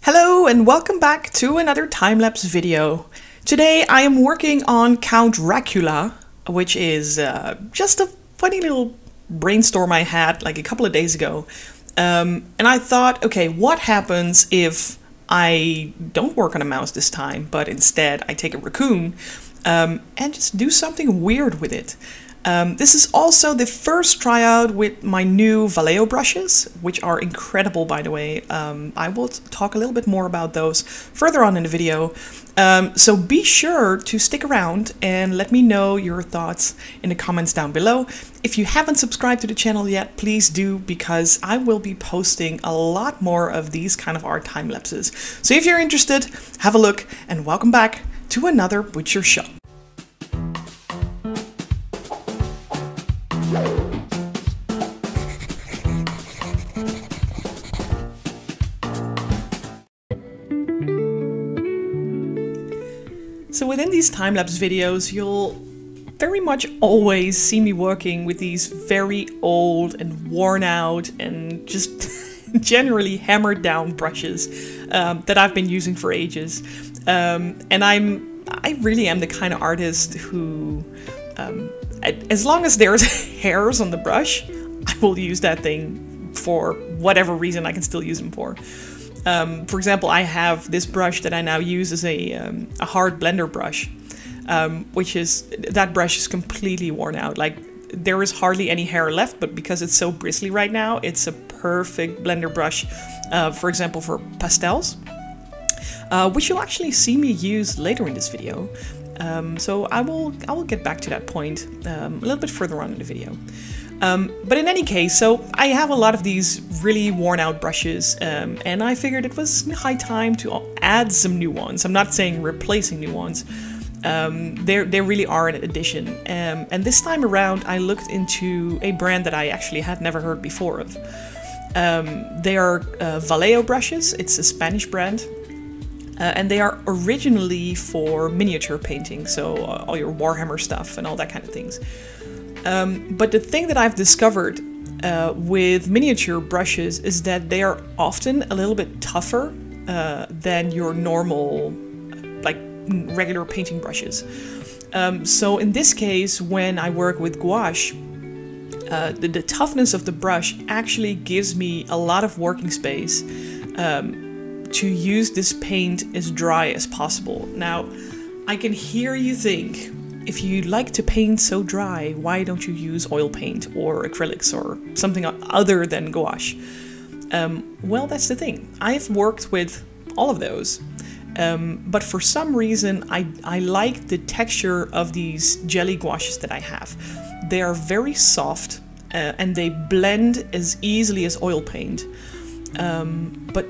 Hello and welcome back to another time-lapse video. Today I am working on Count Raccoola, which is just a funny little brainstorm I had like a couple of days ago. And I thought, okay, what happens if I don't work on a mouse this time, but instead I take a raccoon and just do something weird with it. This is also the first tryout with my new Vallejo brushes, which are incredible, by the way. I will talk a little bit more about those further on in the video. So be sure to stick around and let me know your thoughts in the comments down below. If you haven't subscribed to the channel yet, please do, because I will be posting a lot more of these kind of art time lapses. So if you're interested, have a look, and welcome back to another Butcher Shop. So within these time-lapse videos, you'll very much always see me working with these very old and worn out and just generally hammered down brushes that I've been using for ages. And I really am the kind of artist who, as long as there's hairs on the brush, I will use that thing for whatever reason I can still use them for. For example, I have this brush that I now use as a hard blender brush, that brush is completely worn out. Like, there is hardly any hair left, but because it's so bristly right now, it's a perfect blender brush, for example, for pastels, which you'll actually see me use later in this video. So I will get back to that point a little bit further on in the video. But in any case, so I have a lot of these really worn out brushes, and I figured it was high time to add some new ones. I'm not saying replacing new ones. They really are an addition. And this time around, I looked into a brand that I actually had never heard before of. They are Vallejo brushes. It's a Spanish brand. And they are originally for miniature painting, so all your Warhammer stuff and all that kind of things. But the thing that I've discovered with miniature brushes is that they are often a little bit tougher than your normal, like, regular painting brushes. So in this case, when I work with gouache, the toughness of the brush actually gives me a lot of working space to use this paint as dry as possible. Now, I can hear you think, if you like to paint so dry, why don't you use oil paint or acrylics or something other than gouache? Well, that's the thing. I've worked with all of those, but for some reason I like the texture of these jelly gouaches that I have. They are very soft and they blend as easily as oil paint, but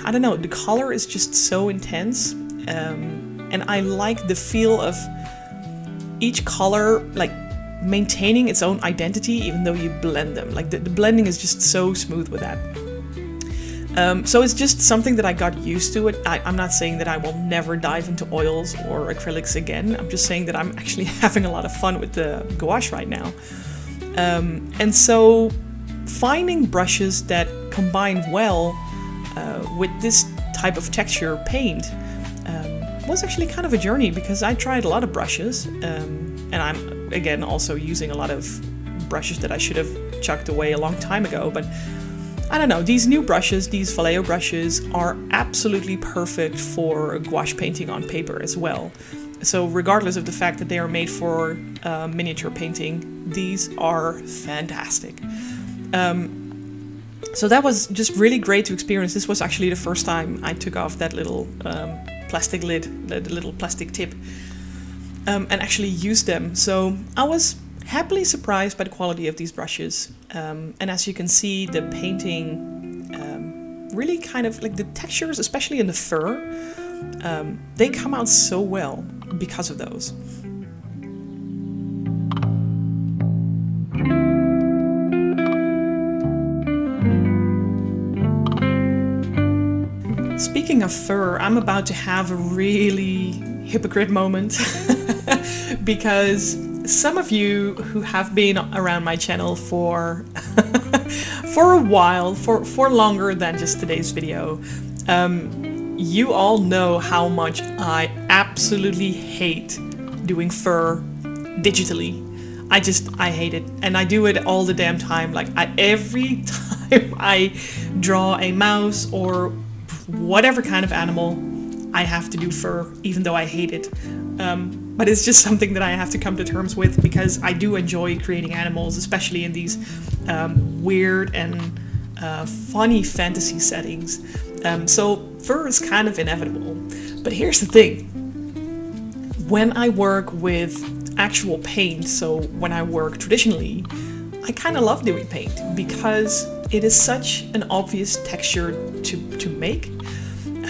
I don't know, the color is just so intense, and I like the feel of each color, like, maintaining its own identity even though you blend them. Like, the blending is just so smooth with that. So it's just something that I got used to it. I'm not saying that I will never dive into oils or acrylics again. I'm just saying that I'm actually having a lot of fun with the gouache right now. And so finding brushes that combine well with this type of texture paint was actually kind of a journey, because I tried a lot of brushes, and I'm again also using a lot of brushes that I should have chucked away a long time ago, but I don't know, these new brushes, these Vallejo brushes, are absolutely perfect for gouache painting on paper as well. So regardless of the fact that they are made for miniature painting, these are fantastic. So that was just really great to experience. This was actually the first time I took off that little plastic lid, the little plastic tip, and actually used them. So I was happily surprised by the quality of these brushes. And as you can see, the painting really kind of, like, the textures, especially in the fur, they come out so well because of those. Speaking of fur, I'm about to have a really hypocrite moment because some of you who have been around my channel for a while, for longer than just today's video, You all know how much I absolutely hate doing fur digitally. I hate it, and I do it all the damn time. Like every time I draw a mouse or whatever kind of animal, I have to do fur, even though I hate it. But it's just something that I have to come to terms with, because I do enjoy creating animals, especially in these weird and funny fantasy settings. So fur is kind of inevitable. But here's the thing. When I work with actual paint, so when I work traditionally, I kind of love doing paint because it is such an obvious texture to make.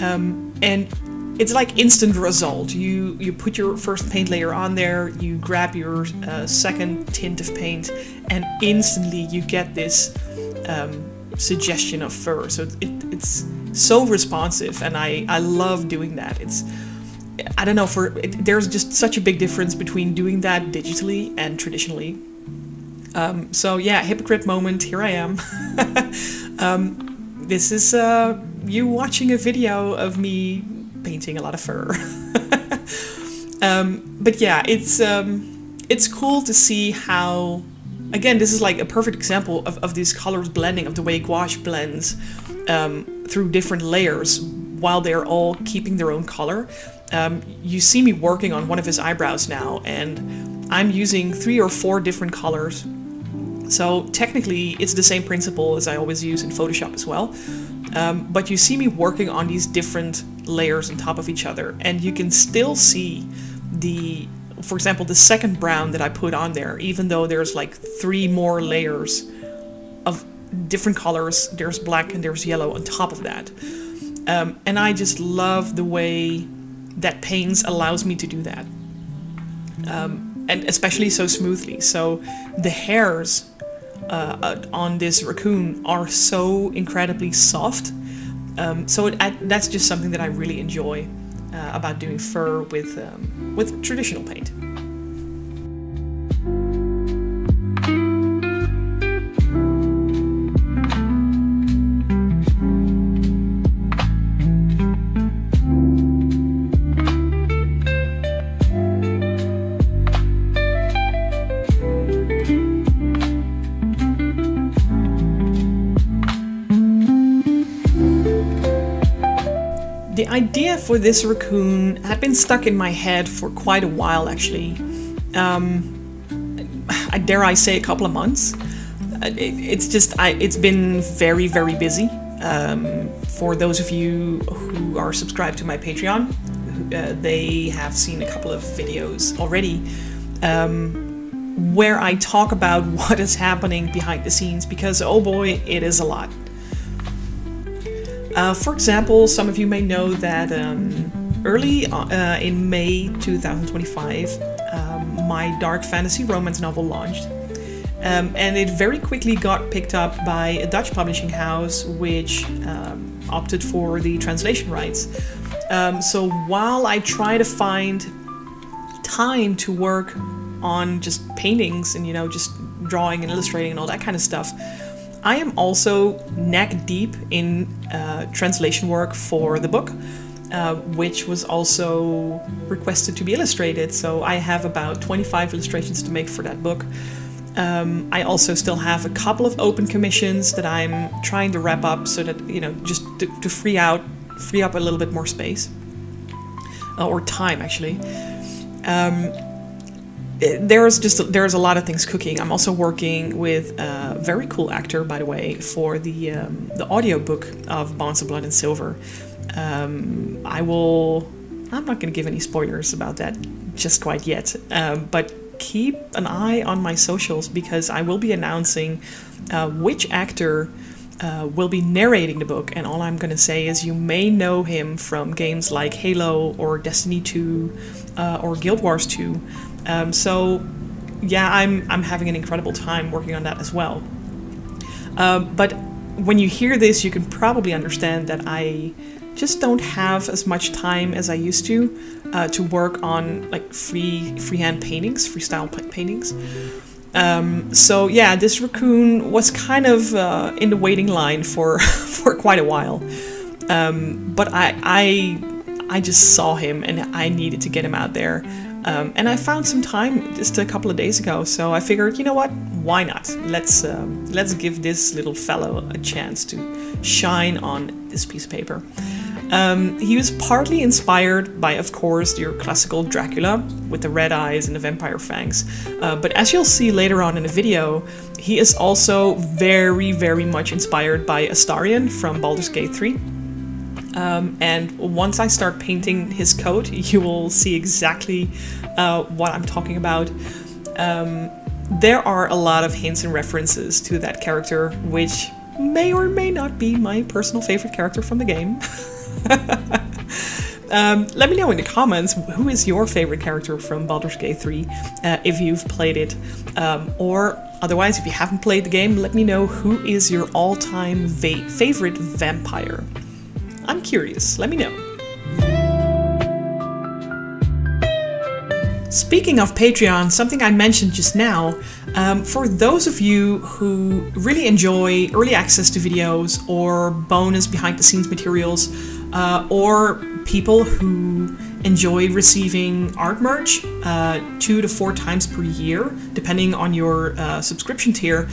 And it's like instant result. You put your first paint layer on there, you grab your second tint of paint, and instantly you get this suggestion of fur. So it's so responsive, and I love doing that. I don't know, there's just such a big difference between doing that digitally and traditionally. So yeah, hypocrite moment, here I am. This is you watching a video of me painting a lot of fur. But yeah, it's cool to see how, again, this is like a perfect example of these colors blending, of the way gouache blends through different layers while they're all keeping their own color. You see me working on one of his eyebrows now, and I'm using 3 or 4 different colors. So technically it's the same principle as I always use in Photoshop as well. But you see me working on these different layers on top of each other, and you can still see for example, the second brown that I put on there, even though there's like 3 more layers of different colors. There's black and there's yellow on top of that. And I just love the way that paints allows me to do that. And especially so smoothly. So the hairs on this raccoon are so incredibly soft. So that's just something that I really enjoy about doing fur with traditional paint. The idea for this raccoon had been stuck in my head for quite a while, actually. Dare I say a couple of months. It's been very, very busy. For those of you who are subscribed to my Patreon, they have seen a couple of videos already where I talk about what is happening behind the scenes, because oh boy, it is a lot. For example, some of you may know that early in May 2025, my dark fantasy romance novel launched. And it very quickly got picked up by a Dutch publishing house, which opted for the translation rights. So while I try to find time to work on just paintings and, you know, just drawing and illustrating and all that kind of stuff, I am also neck deep in translation work for the book, which was also requested to be illustrated. So I have about 25 illustrations to make for that book. I also still have a couple of open commissions that I'm trying to wrap up, so that, you know, just to free up a little bit more space or time, actually. There's a lot of things cooking. I'm also working with a very cool actor, by the way, for the audiobook of Bonds of Blood and Silver. I'm not going to give any spoilers about that just quite yet, but keep an eye on my socials, because I will be announcing which actor will be narrating the book. And all I'm going to say is you may know him from games like Halo or Destiny 2 or Guild Wars 2. So yeah, I'm having an incredible time working on that as well. But when you hear this, you can probably understand that I just don't have as much time as I used to work on like freehand paintings, freestyle paintings. So yeah, this raccoon was kind of in the waiting line for for quite a while. But I just saw him and I needed to get him out there. And I found some time just a couple of days ago, so I figured, you know what, why not? Let's give this little fellow a chance to shine on this piece of paper. He was partly inspired by, of course, your classical Dracula with the red eyes and the vampire fangs. But as you'll see later on in the video, he is also very, very much inspired by Astarion from Baldur's Gate 3. And once I start painting his coat, you will see exactly what I'm talking about. There are a lot of hints and references to that character, which may or may not be my personal favorite character from the game. Let me know in the comments, who is your favorite character from Baldur's Gate 3, if you've played it, or otherwise, if you haven't played the game, let me know who is your all-time favorite vampire. I'm curious, let me know. Speaking of Patreon, something I mentioned just now, for those of you who really enjoy early access to videos or bonus behind the scenes materials, or people who enjoy receiving art merch 2 to 4 times per year, depending on your subscription tier,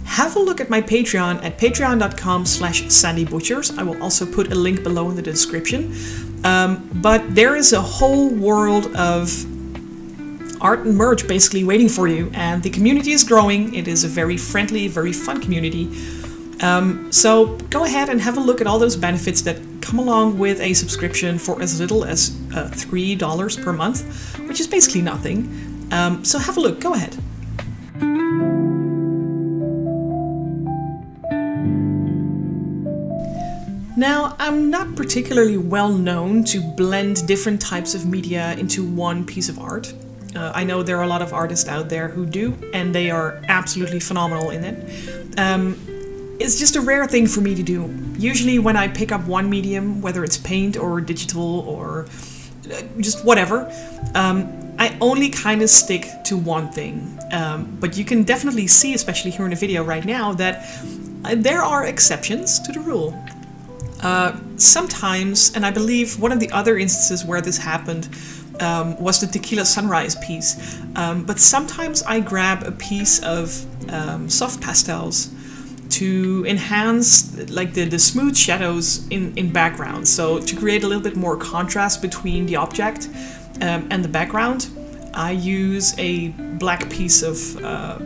have a look at my Patreon at patreon.com/sandybutchers. I will also put a link below in the description. But there is a whole world of art and merch basically waiting for you, and the community is growing. It is a very friendly, very fun community. So go ahead and have a look at all those benefits that come along with a subscription for as little as $3 per month, which is basically nothing. So have a look, go ahead. Now, I'm not particularly well known to blend different types of media into one piece of art. I know there are a lot of artists out there who do, and they are absolutely phenomenal in it. It's just a rare thing for me to do. Usually when I pick up one medium, whether it's paint or digital or just whatever, I only kind of stick to one thing. But you can definitely see, especially here in the video right now, that there are exceptions to the rule. Sometimes, and I believe one of the other instances where this happened was the Tequila Sunrise piece, but sometimes I grab a piece of soft pastels to enhance like the smooth shadows in background, so to create a little bit more contrast between the object and the background. I use a black piece of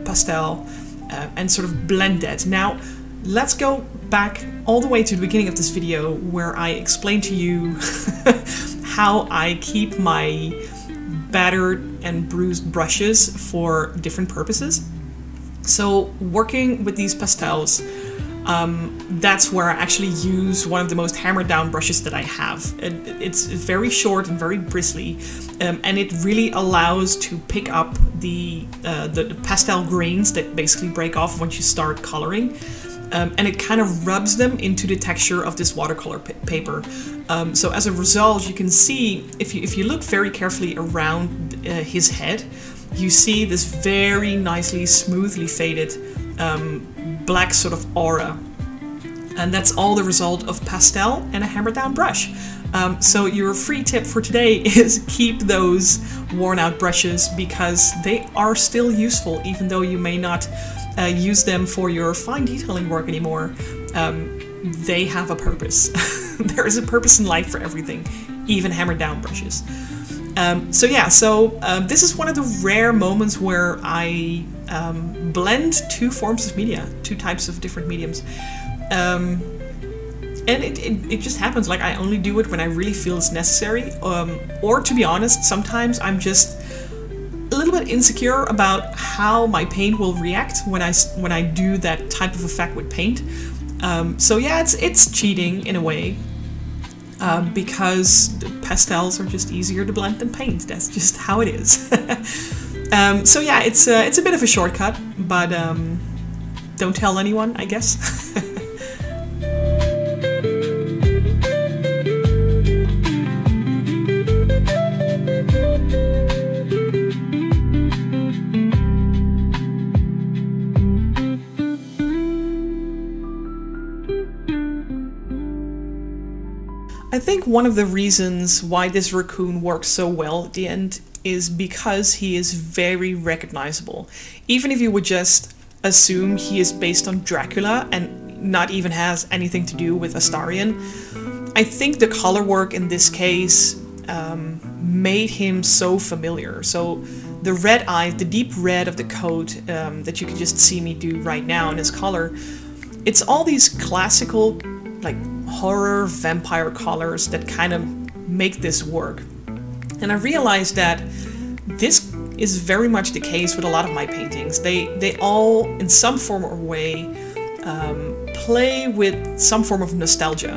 pastel and sort of blend that. Now, let's go back all the way to the beginning of this video where I explained to you how I keep my battered and bruised brushes for different purposes. So working with these pastels, that's where I actually use one of the most hammered down brushes that I have. It's very short and very bristly, and it really allows to pick up the pastel grains that basically break off once you start coloring. And it kind of rubs them into the texture of this watercolor paper. So as a result, you can see, if you look very carefully around his head, you see this very nicely, smoothly faded black sort of aura. And that's all the result of pastel and a hammered down brush. So your free tip for today is keep those worn out brushes, because they are still useful, even though you may not use them for your fine detailing work anymore. They have a purpose. There is a purpose in life for everything, even hammered down brushes. So yeah, this is one of the rare moments where I blend 2 forms of media, 2 types of different mediums. And it just happens. Like, I only do it when I really feel it's necessary, or to be honest, sometimes I'm just a little bit insecure about how my paint will react when I do that type of effect with paint. So yeah, it's cheating in a way, because the pastels are just easier to blend than paint. That's just how it is. So yeah, it's a bit of a shortcut, but don't tell anyone, I guess. think one of the reasons why this raccoon works so well at the end is because he is very recognizable. Even if you would just assume he is based on Dracula and not even has anything to do with Astarion, I think the color work in this case made him so familiar. So the red eyes, the deep red of the coat that you can just see me do right now in his color, it's all these classical like horror vampire colors that kind of make this work. And I realized that this is very much the case with a lot of my paintings. They all, in some form or way, play with some form of nostalgia.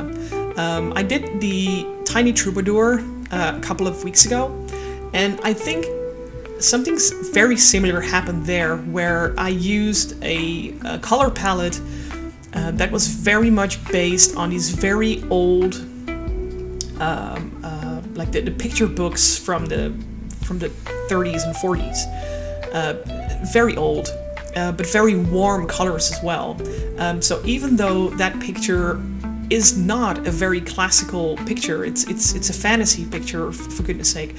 I did the Tiny Troubadour a couple of weeks ago, and I think something very similar happened there, where I used a color palette that was very much based on these very old, like the picture books from the 30s and 40s. Very old, but very warm colors as well. So even though that picture is not a very classical picture, it's a fantasy picture, for goodness sake.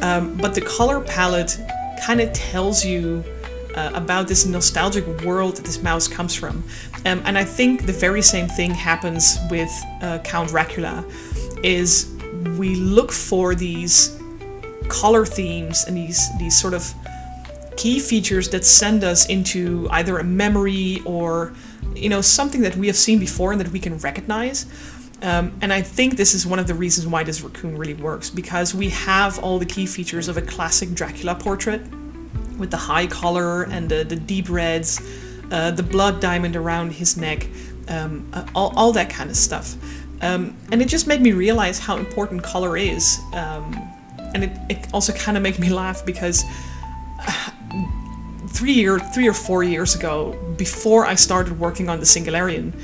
But the color palette kind of tells you about this nostalgic world that this mouse comes from. And I think the very same thing happens with Count Raccoola, is we look for these color themes and these sort of key features that send us into either a memory or, you know, something that we have seen before and that we can recognize. And I think this is one of the reasons why this raccoon really works, because we have all the key features of a classic Dracula portrait, with the high color and the deep reds, the blood diamond around his neck, all that kind of stuff. And it just made me realize how important color is. And it also kind of made me laugh, because 3 or 4 years ago, before I started working on the Singularian,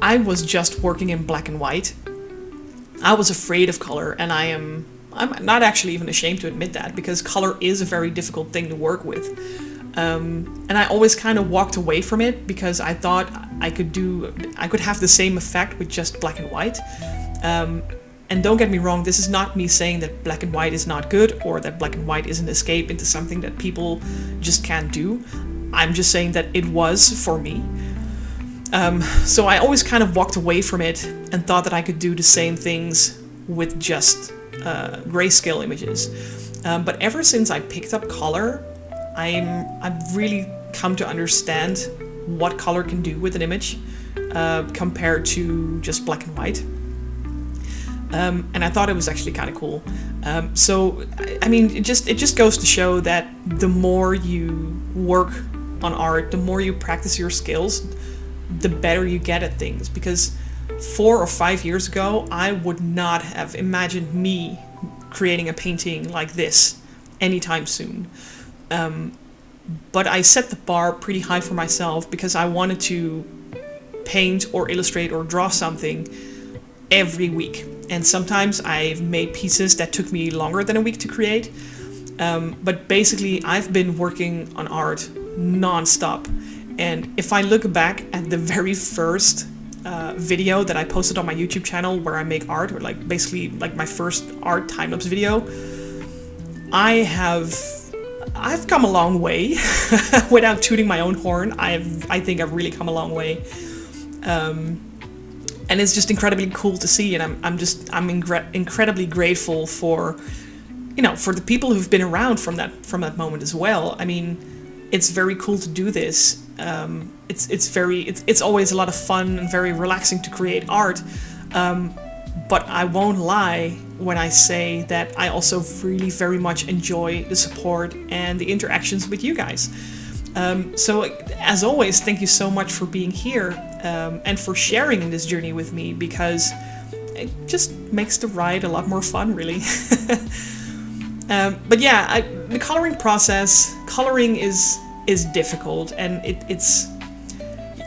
I was just working in black and white. I was afraid of color, and I'm not actually even ashamed to admit that, because color is a very difficult thing to work with. And I always kind of walked away from it, because I thought I could have the same effect with just black and white. And don't get me wrong, this is not me saying that black and white is not good, or that black and white is an escape into something that people just can't do. I'm just saying that it was for me. So I always kind of walked away from it and thought that I could do the same things with just grayscale images. But ever since I picked up color, I've really come to understand what color can do with an image compared to just black and white. And I thought it was actually kind of cool. So I mean, it just goes to show that the more you work on art, the more you practice your skills, the better you get at things. Because 4 or 5 years ago, I would not have imagined me creating a painting like this anytime soon. But I set the bar pretty high for myself, because I wanted to paint or illustrate or draw something every week. And sometimes I've made pieces that took me longer than a week to create. But basically, I've been working on art non-stop. And if I look back at the very first video that I posted on my YouTube channel where I make art, or like basically like my first art time-lapse video, I've come a long way. Without tooting my own horn, I think I've really come a long way. And it's just incredibly cool to see, and I'm incredibly grateful for, you know, for the people who've been around from that moment as well. I mean, it's very cool to do this. It's always a lot of fun and very relaxing to create art. But I won't lie when I say that I also really very much enjoy the support and the interactions with you guys. So as always, thank you so much for being here and for sharing in this journey with me, because it just makes the ride a lot more fun, really. But yeah, the coloring process, coloring is difficult, and it's,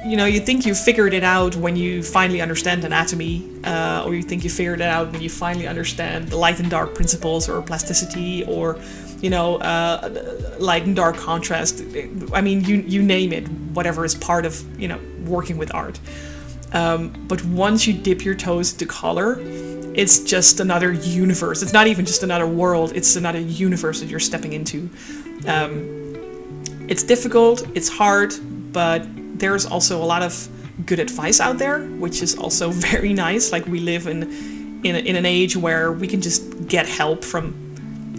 you know, you think you figured it out when you finally understand anatomy, or you think you figured it out when you finally understand the light and dark principles, or plasticity, or, you know, light and dark contrast. I mean, you name it, whatever is part of, you know, working with art. But once you dip your toes into color, it's just another universe. It's not even just another world, it's another universe that you're stepping into. It's difficult, it's hard, but there's also a lot of good advice out there, which is also very nice. Like, we live in an age where we can just get help from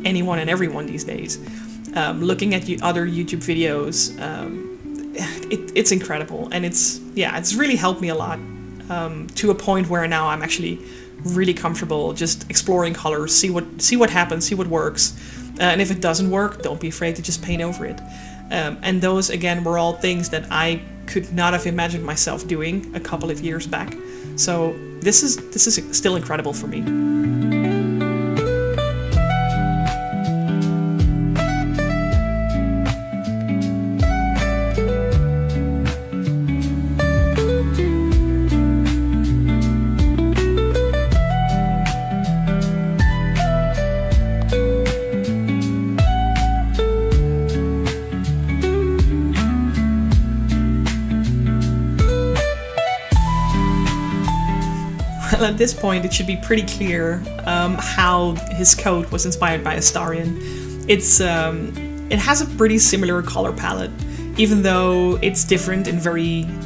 anyone and everyone these days. Looking at other YouTube videos, it's incredible, and it's really helped me a lot, to a point where now I'm actually really comfortable just exploring colors, see what happens, see what works, and if it doesn't work, don't be afraid to just paint over it. And those, again, were all things that I could not have imagined myself doing a couple of years back. So this is still incredible for me. At this point, it should be pretty clear how his coat was inspired by Astarion. It has a pretty similar color palette, even though it's different in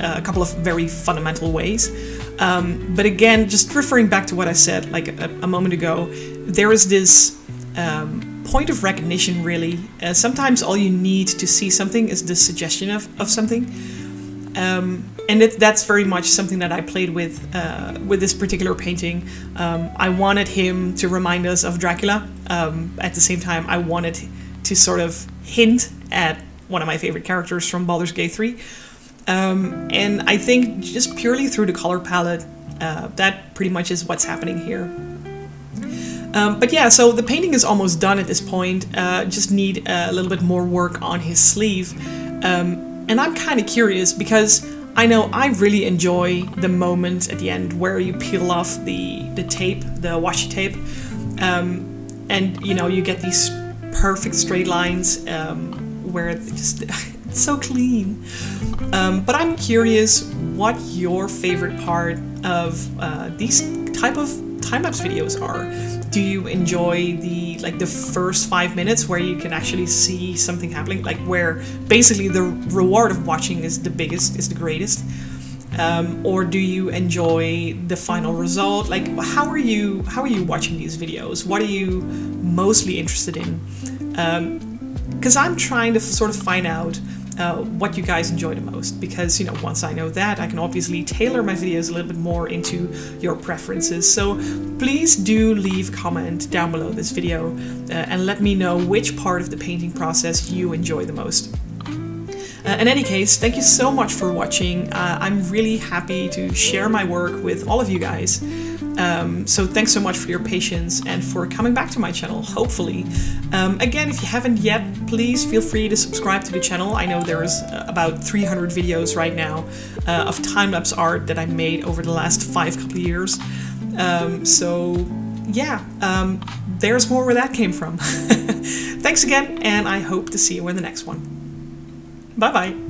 a couple of very fundamental ways. But again, just referring back to what I said like a moment ago, there is this point of recognition, really. Sometimes all you need to see something is the suggestion of something. And that's very much something that I played with this particular painting. I wanted him to remind us of Dracula. At the same time, I wanted to sort of hint at one of my favorite characters from Baldur's Gate 3. And I think just purely through the color palette, that pretty much is what's happening here. But yeah, so the painting is almost done at this point. Just need a little bit more work on his sleeve. And I'm kind of curious because I know I really enjoy the moment at the end where you peel off the tape, the washi tape, and you know, you get these perfect straight lines where it's so clean. But I'm curious what your favorite part of these type of time-lapse videos are. Do you enjoy the first 5 minutes where you can actually see something happening, like where basically the reward of watching is the biggest, is the greatest? Or do you enjoy the final result? Like, how are you watching these videos? What are you mostly interested in? Because I'm trying to sort of find out what you guys enjoy the most, because, you know, once I know that, I can obviously tailor my videos a little bit more into your preferences. So please do leave a comment down below this video and let me know which part of the painting process you enjoy the most. In any case, thank you so much for watching. I'm really happy to share my work with all of you guys. So thanks so much for your patience and for coming back to my channel, hopefully. Again, if you haven't yet, please feel free to subscribe to the channel. I know there's about 300 videos right now of time-lapse art that I made over the last couple of years. So yeah, there's more where that came from. Thanks again, and I hope to see you in the next one. Bye-bye.